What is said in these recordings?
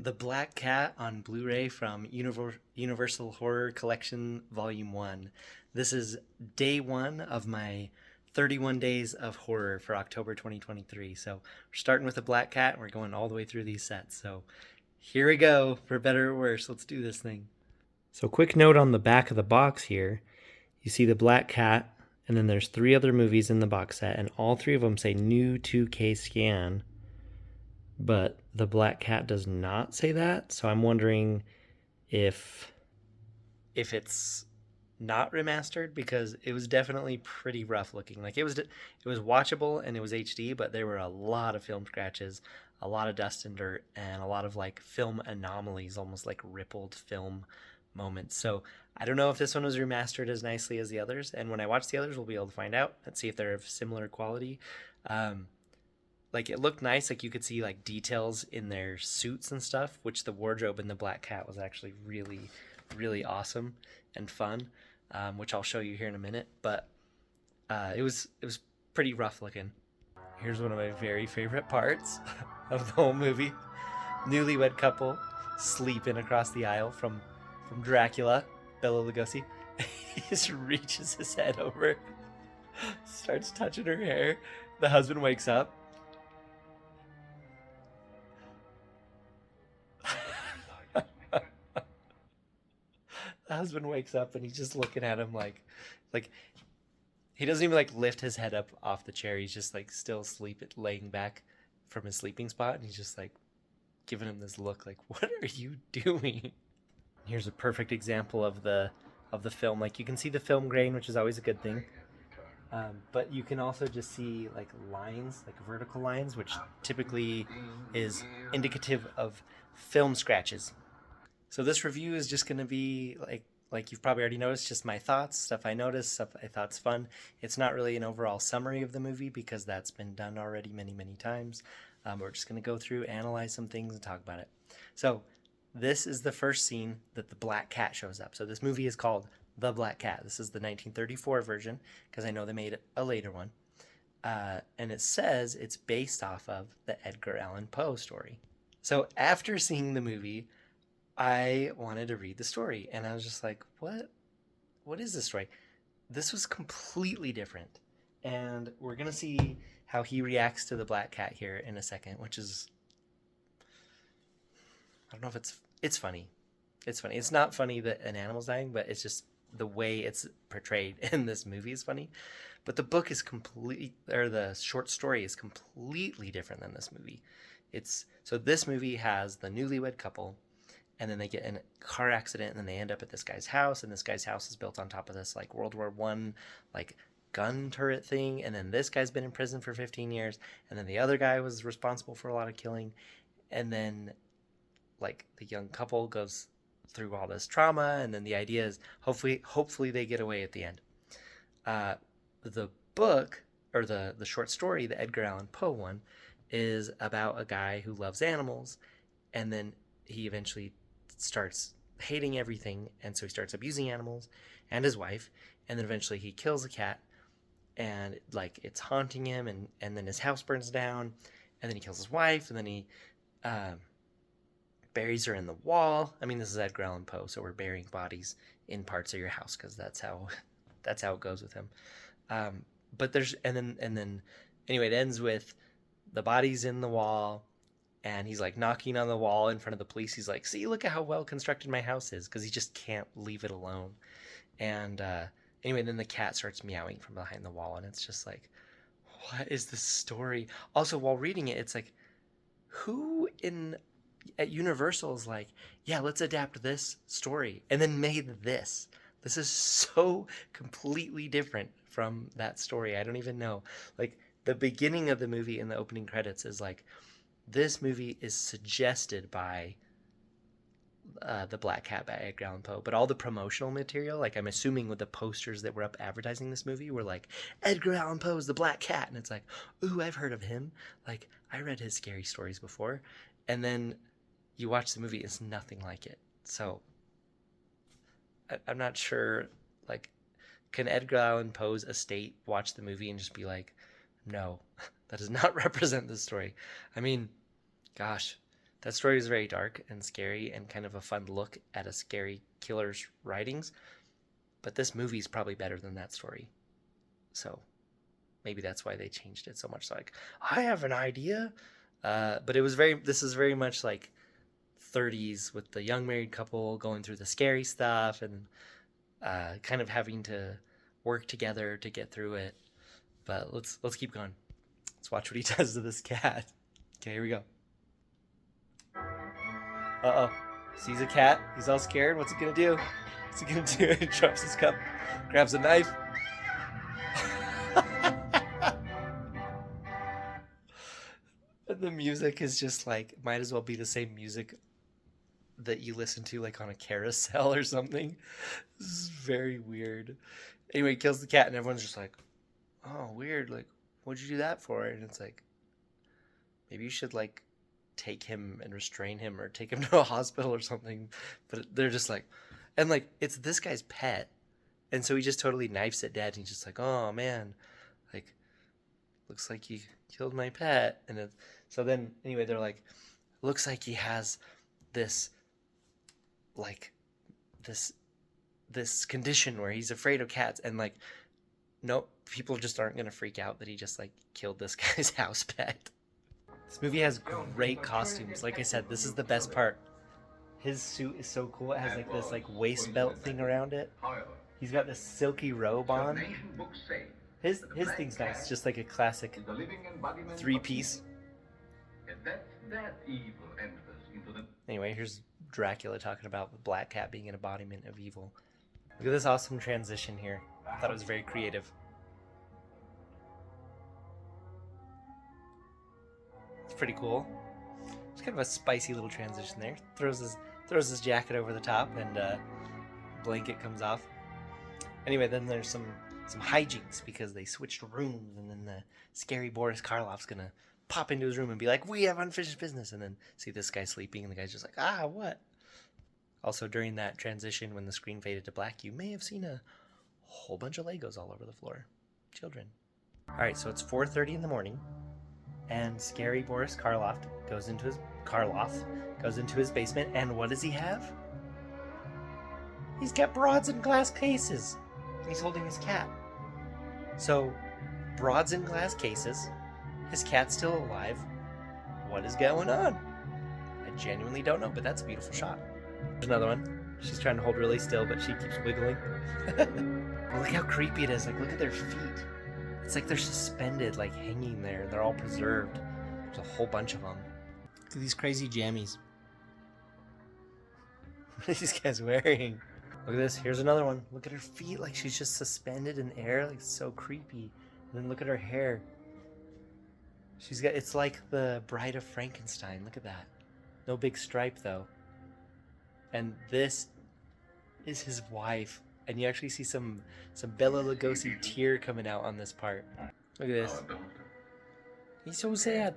The Black Cat on Blu-ray from Universal Horror Collection Volume 1. This is day one of my 31 days of horror for October 2023. So we're starting with The Black Cat and we're going all the way through these sets. So here we go, for better or worse. Let's do this thing. So quick note on the back of the box here. You see The Black Cat, and then there's 3 other movies in the box set, and all 3 of them say new 2K scan. But The Black Cat does not say that, so I'm wondering if it's not remastered, because it was definitely pretty rough looking. Like it was watchable and it was HD, but there were a lot of film scratches, a lot of dust and dirt, and a lot of like film anomalies, almost like rippled film moments. So I don't know if this one was remastered as nicely as the others, and when I watch the others we'll be able to find out and see if they're of similar quality. Like it looked nice, like you could see like details in their suits and stuff, which the wardrobe in The Black Cat was actually really, really awesome and fun, which I'll show you here in a minute. But it was pretty rough looking. Here's one of my very favorite parts of the whole movie: newlywed couple sleeping across the aisle from Dracula, Bela Lugosi. He just reaches his head over, starts touching her hair. The husband wakes up. The husband wakes up and he's just looking at him like he doesn't even like lift his head up off the chair. He's just like still laying back from his sleeping spot, and he's just like giving him this look like, what are you doing? Here's a perfect example of the film. Like you can see the film grain, which is always a good thing. But you can also just see like lines, like vertical lines, which typically is indicative of film scratches. So this review is just going to be like you've probably already noticed, just my thoughts, stuff I noticed, stuff I thought's fun. It's not really an overall summary of the movie because that's been done already many, many times. We're just going to go through, analyze some things, and talk about it. So this is the first scene that the Black Cat shows up. So this movie is called The Black Cat. This is the 1934 version, because I know they made a later one. And it says it's based off of the Edgar Allan Poe story. So after seeing the movie, I wanted to read the story, and I was just like, what is this story? This was completely different. And we're going to see how he reacts to the Black Cat here in a second, which is, I don't know if it's funny. It's funny. It's not funny that an animal's dying, but it's just the way it's portrayed in this movie is funny. But the book is the short story is completely different than this movie. So this movie has the newlywed couple, and then they get in a car accident, and then they end up at this guy's house, and this guy's house is built on top of this like World War One like gun turret thing, and then this guy's been in prison for 15 years, and then the other guy was responsible for a lot of killing, and then like the young couple goes through all this trauma, and then the idea is hopefully they get away at the end. The book, or the short story, the Edgar Allan Poe one, is about a guy who loves animals, and then he eventually starts hating everything, and so he starts abusing animals and his wife, and then eventually he kills a cat, and like it's haunting him, and then his house burns down, and then he kills his wife, and then he buries her in the wall. I mean, this is Edgar Allan Poe, so we're burying bodies in parts of your house because that's how it goes with him. But there's and then anyway, it ends with the body's in the wall, and he's like knocking on the wall in front of the police. He's like, see, look at how well constructed my house is, because he just can't leave it alone. And anyway, then the cat starts meowing from behind the wall, and it's just like, what is this story? Also, while reading it, it's like, who at Universal is like, yeah, let's adapt this story, and then made this. This is so completely different from that story. I don't even know. Like the beginning of the movie in the opening credits is like, this movie is suggested by The Black Cat by Edgar Allan Poe, but all the promotional material, like I'm assuming with the posters that were up advertising this movie, were like, Edgar Allan Poe's The Black Cat, and it's like, ooh, I've heard of him. Like I read his scary stories before, and then you watch the movie, it's nothing like it. So I'm not sure. Like, can Edgar Allan Poe's estate watch the movie and just be like, no, that does not represent the story? I mean, gosh, That story is very dark and scary and kind of a fun look at a scary killer's writings. But this movie is probably better than that story. So maybe that's why they changed it so much. Like, I have an idea. But this is very much like 30s with the young married couple going through the scary stuff and kind of having to work together to get through it. But let's keep going. Let's watch what he does to this cat. Okay, here we go. Uh-oh. Sees a cat. He's all scared. What's he gonna do? What's he gonna do? He drops his cup, grabs a knife. The music is just like, might as well be the same music that you listen to like on a carousel or something. This is very weird. Anyway, he kills the cat and everyone's just like, oh, weird. Like, what'd you do that for? And it's like, maybe you should like take him and restrain him or take him to a hospital or something. But they're just like, and like, it's this guy's pet. And so he just totally knifes it dead. And he's just like, oh man, like, looks like he killed my pet. And so then anyway, they're like, looks like he has this, like, this condition where he's afraid of cats. And like, nope, people just aren't gonna freak out that he just like killed this guy's house pet. This movie has great costumes. Like I said, this is the best part. His suit is so cool. It has like this like waist belt thing around it. He's got this silky robe on. His thing's nice, just like a classic 3-piece. Anyway, here's Dracula talking about the black cat being an embodiment of evil. Look at this awesome transition here. I thought it was very creative. It's pretty cool. It's kind of a spicy little transition there. Throws his jacket over the top and blanket comes off. Anyway, then there's some hijinks because they switched rooms, and then the scary Boris Karloff's gonna pop into his room and be like, we have unfinished business, and then see this guy sleeping, and the guy's just like, what? Also, during that transition, when the screen faded to black, you may have seen a whole bunch of Legos all over the floor. Children. All right, so it's 4:30 in the morning, and scary Boris Karloff goes into his basement, and what does he have? He's got broads in glass cases. He's holding his cat. So, broads in glass cases. His cat's still alive. What is going on? I genuinely don't know, but that's a beautiful shot. There's another one. She's trying to hold really still, but she keeps wiggling. Look how creepy it is. Like, look at their feet. It's like they're suspended, like hanging there. They're all preserved. There's a whole bunch of them. Look at these crazy jammies. What are these guys wearing? Look at this. Here's another one. Look at her feet. Like she's just suspended in air. Like so creepy. And then look at her hair. It's like the Bride of Frankenstein. Look at that. No big stripe though. And this is his wife. And you actually see some Bela Lugosi tear coming out on this part. Look at this. He's so sad.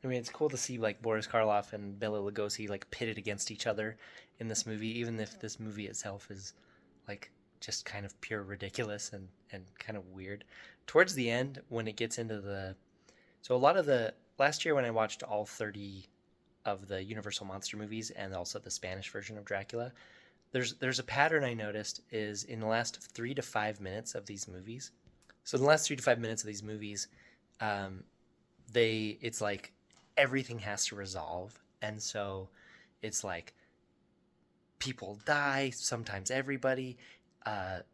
I mean, it's cool to see like Boris Karloff and Bela Lugosi like pitted against each other in this movie, even if this movie itself is like just kind of pure ridiculous and kind of weird. Towards the end, when it gets into so a lot of last year when I watched all 30 of the Universal monster movies and also the Spanish version of Dracula, there's a pattern I noticed is in the last 3 to 5 minutes of these movies. So in the last 3 to 5 minutes of these movies, it's like everything has to resolve, and so it's like people die, sometimes everybody, the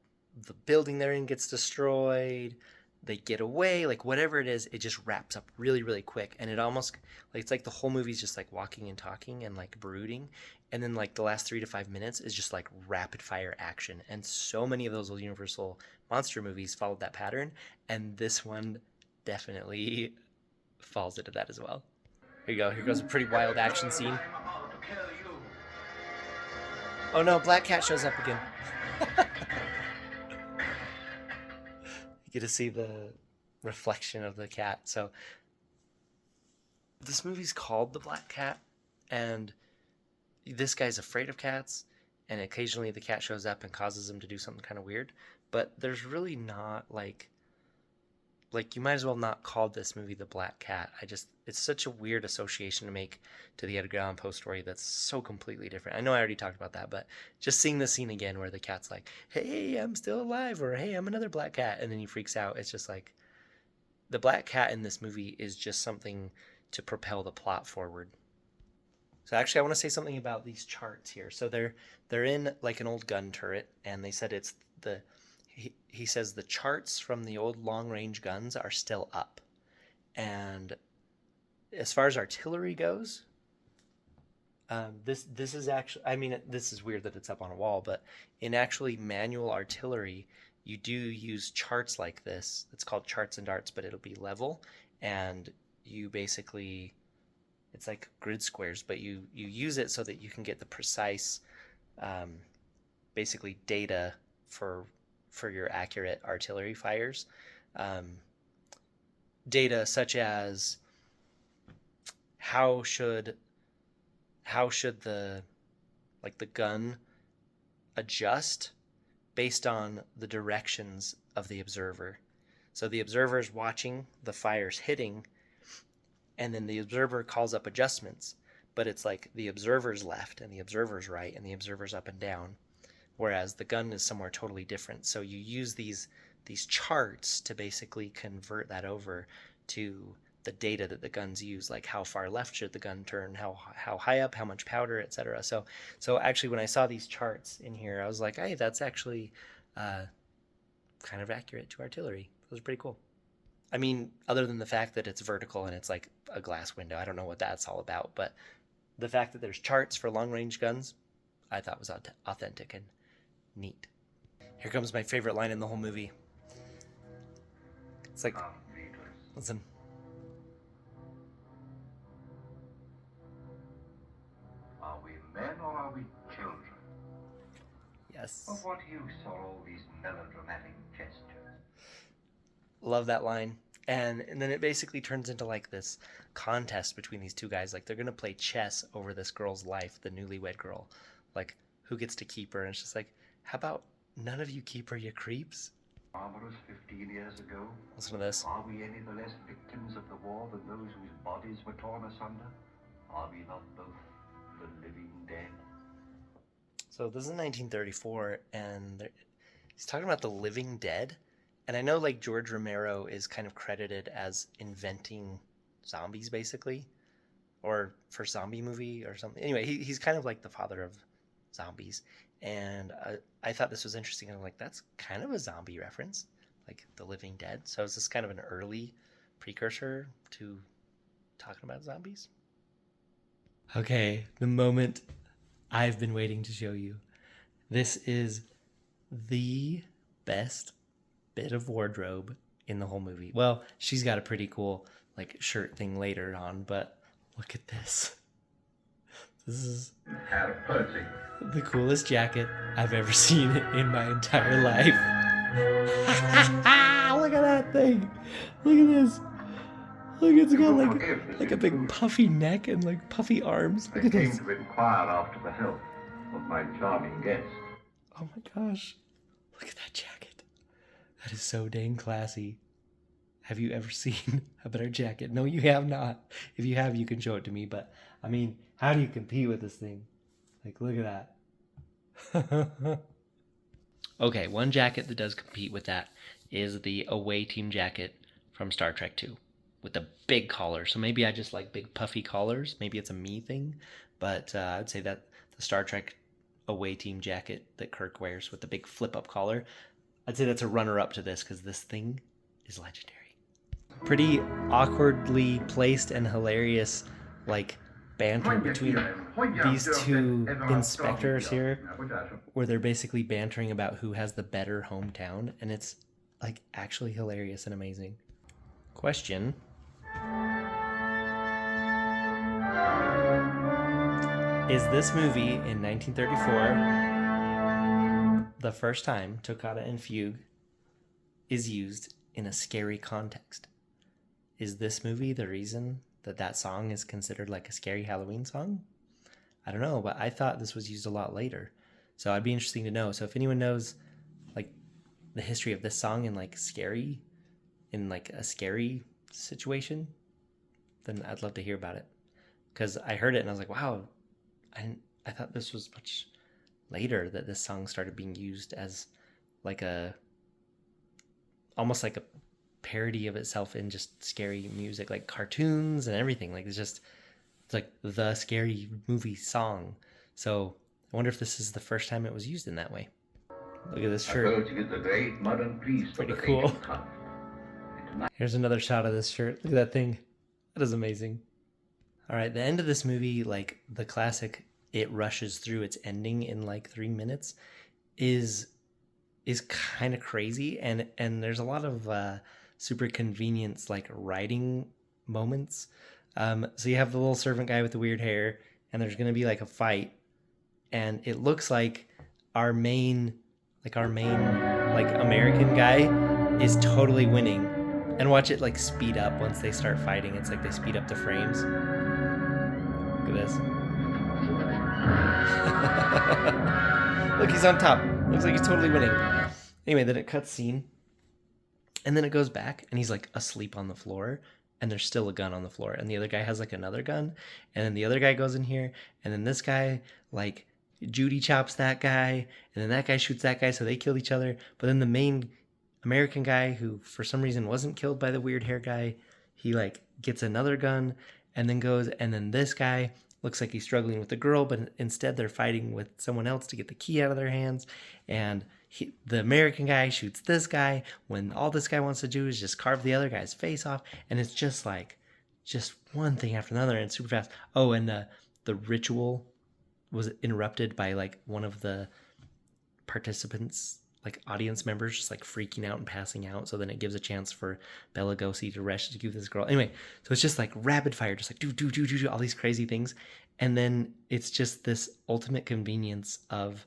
building they're in gets destroyed, they get away, like whatever it is, it just wraps up really, really quick, and it almost like it's like the whole movie's just like walking and talking and like brooding, and then like the last 3 to 5 minutes is just like rapid fire action, and so many of those Universal monster movies followed that pattern, and this one definitely falls into that as well. Here you go. Here goes a pretty wild action scene. Oh no, Black Cat shows up again. You get to see the reflection of the cat. So this movie's called The Black Cat, and this guy's afraid of cats, and occasionally the cat shows up and causes him to do something kind of weird, but there's really not like like, you might as well not call this movie The Black Cat. It's such a weird association to make to the Edgar Allan Poe story that's so completely different. I know I already talked about that, but just seeing the scene again where the cat's like, hey, I'm still alive, or hey, I'm another black cat, and then he freaks out. It's just like, the black cat in this movie is just something to propel the plot forward. So actually, I want to say something about these charts here. So they're in like an old gun turret, and they said it's the he says the charts from the old long range guns are still up, and as far as artillery goes, this is actually, I mean, this is weird that it's up on a wall, but in actually manual artillery, you do use charts like this. It's called charts and darts, but it'll be level, and you basically, it's like grid squares, but you use it so that you can get the precise, basically data for your accurate artillery fires. Data such as how should the gun adjust based on the directions of the observer. So the observer is watching the fires hitting, and then the observer calls up adjustments, but it's like the observer's left and the observer's right and the observer's up and down, whereas the gun is somewhere totally different. So you use these charts to basically convert that over to the data that the guns use, like how far left should the gun turn, how high up, how much powder, etc. So actually, when I saw these charts in here, I was like, hey, that's actually kind of accurate to artillery. It was pretty cool. I mean, other than the fact that it's vertical and it's like a glass window, I don't know what that's all about, but the fact that there's charts for long range guns, I thought was authentic and neat. Here comes my favorite line in the whole movie. It's like, listen. Are we men or are we children? Yes. Of what use are all these melodramatic gestures? Love that line. And then it basically turns into like this contest between these two guys. Like, they're going to play chess over this girl's life, the newlywed girl. Like, who gets to keep her? And it's just like, how about none of you keep her, you creeps? Barbarous 15 years ago. Listen to this. Are we any the less victims of the war than those whose bodies were torn asunder? Are we not both the living dead? So this is 1934, and he's talking about the living dead. And I know, like, George Romero is kind of credited as inventing zombies, basically, or first zombie movie or something. Anyway, he's kind of like the father of zombies. And I thought this was interesting. I'm like, that's kind of a zombie reference, like The Living Dead. So is this kind of an early precursor to talking about zombies? Okay, the moment I've been waiting to show you. This is the best bit of wardrobe in the whole movie. Well, she's got a pretty cool like shirt thing later on, but look at this. This is the coolest jacket I've ever seen in my entire life. Look at that thing. Look at this. Look, it's got like a big puffy neck and like puffy arms. Look at this. I came to inquire after the health of my charming guest. Oh my gosh. Look at that jacket. That is so dang classy. Have you ever seen a better jacket? No, you have not. If you have, you can show it to me. But, I mean, how do you compete with this thing? Like, look at that. Okay, one jacket that does compete with that is the away team jacket from Star Trek 2 with the big collar. So maybe I just like big puffy collars. Maybe it's a me thing. But I'd say that the Star Trek away team jacket that Kirk wears with the big flip-up collar, I'd say that's a runner-up to this because this thing is legendary. Pretty awkwardly placed and hilarious, like, banter between these two inspectors here, where they're basically bantering about who has the better hometown, and it's, like, actually hilarious and amazing. Question. Is this movie in 1934 the first time Toccata and Fugue is used in a scary context? Is this movie the reason that that song is considered like a scary Halloween song? I don't know, but I thought this was used a lot later. So I'd be interesting to know. So if anyone knows like the history of this song and like scary in like a scary situation, then I'd love to hear about it. Because I heard it and I was like, wow, I thought this was much later that this song started being used as like almost like a parody of itself in just scary music, like cartoons and everything. Like it's like the scary movie song. So I wonder if this is the first time it was used in that way. Look at this shirt. The great modern priest Pretty cool. Here's another shot of this shirt. Look at that thing. That is amazing. All right, the end of this movie, like the classic, it rushes through its ending in like 3 minutes, is kind of crazy, and there's a lot of super convenience like writing moments. So you have the little servant guy with the weird hair, and there's gonna be like a fight, and it looks like our main like American guy is totally winning. And watch it like speed up once they start fighting. It's like they speed up the frames. Look at this. Look, he's on top. Looks like he's totally winning. Anyway, then it cuts scene. And then it goes back and he's like asleep on the floor. And there's still a gun on the floor. And the other guy has like another gun. And then the other guy goes in here. And then this guy like Judy chops that guy. And then that guy shoots that guy. So they kill each other. But then the main American guy, who for some reason wasn't killed by the weird hair guy, he like gets another gun and then goes, and then this guy looks like he's struggling with the girl, but instead they're fighting with someone else to get the key out of their hands. And the American guy shoots this guy when all this guy wants to do is just carve the other guy's face off. And it's just like one thing after another, and it's super fast. Oh, and the ritual was interrupted by like one of the participants, like audience members, just like freaking out and passing out. So then it gives a chance for Bela Lugosi to rescue this girl. Anyway, so it's just like rapid fire, just like do all these crazy things. And then it's just this ultimate convenience of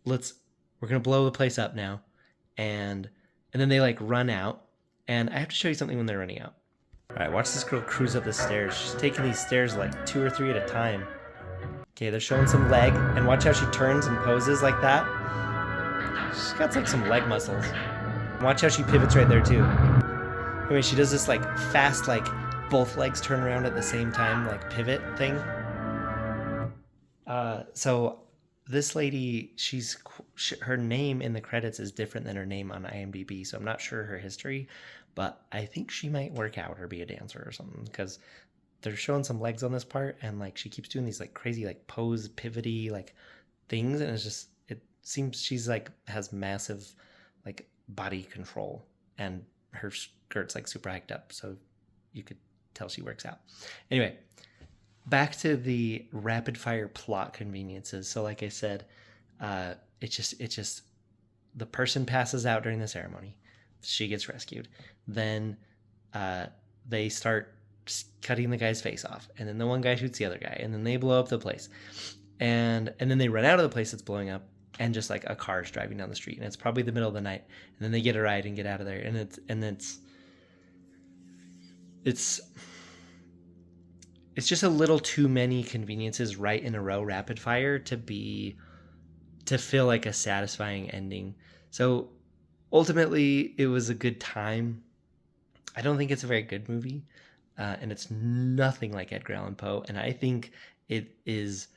we're going to blow the place up now. And then they like run out. And I have to show you something when they're running out. All right, watch this girl cruise up the stairs. She's taking these stairs like 2 or 3 at a time. Okay, they're showing some leg. And watch how she turns and poses like that. She's got like some leg muscles. Watch how she pivots right there too. Anyway, she does this like fast, like both legs turn around at the same time, like pivot thing. So this lady, her name in the credits is different than her name on IMDb, so I'm not sure her history, but I think she might work out or be a dancer or something, because they're showing some legs on this part, and like she keeps doing these like crazy like pose pivoty like things, and it seems she's like has massive like body control, and her skirt's like super hiked up, so you could tell she works out. Anyway, back to the rapid fire plot conveniences. So like I said, it's just the person passes out during the ceremony, she gets rescued, then they start cutting the guy's face off, and then the one guy shoots the other guy, and then they blow up the place, and then they run out of the place that's blowing up, and just like a car is driving down the street, and it's probably the middle of the night, and then they get a ride and get out of there, and it's just a little too many conveniences right in a row, rapid fire, to feel like a satisfying ending. So ultimately it was a good time. I don't think it's a very good movie, and it's nothing like Edgar Allan Poe, and I think it is,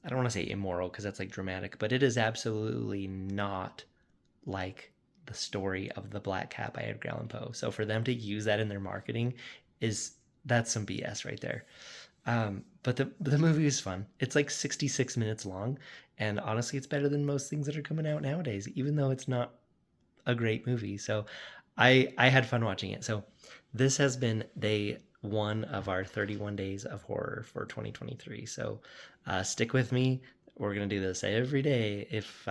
I don't want to say immoral because that's like dramatic, but it is absolutely not like the story of The Black Cat by Edgar Allan Poe. So for them to use that in their marketing that's some BS right there. But the movie is fun. It's like 66 minutes long, and honestly, it's better than most things that are coming out nowadays, even though it's not a great movie. So I had fun watching it. So this has been day 1 of our 31 days of horror for 2023. So stick with me. We're gonna do this every day if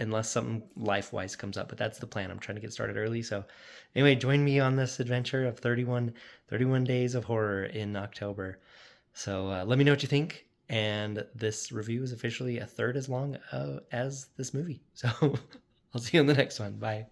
unless something life-wise comes up, but that's the plan. I'm trying to get started early. So anyway, join me on this adventure of 31 days of horror in October. So let me know what you think. And this review is officially a third as long as this movie. So I'll see you on the next one. Bye.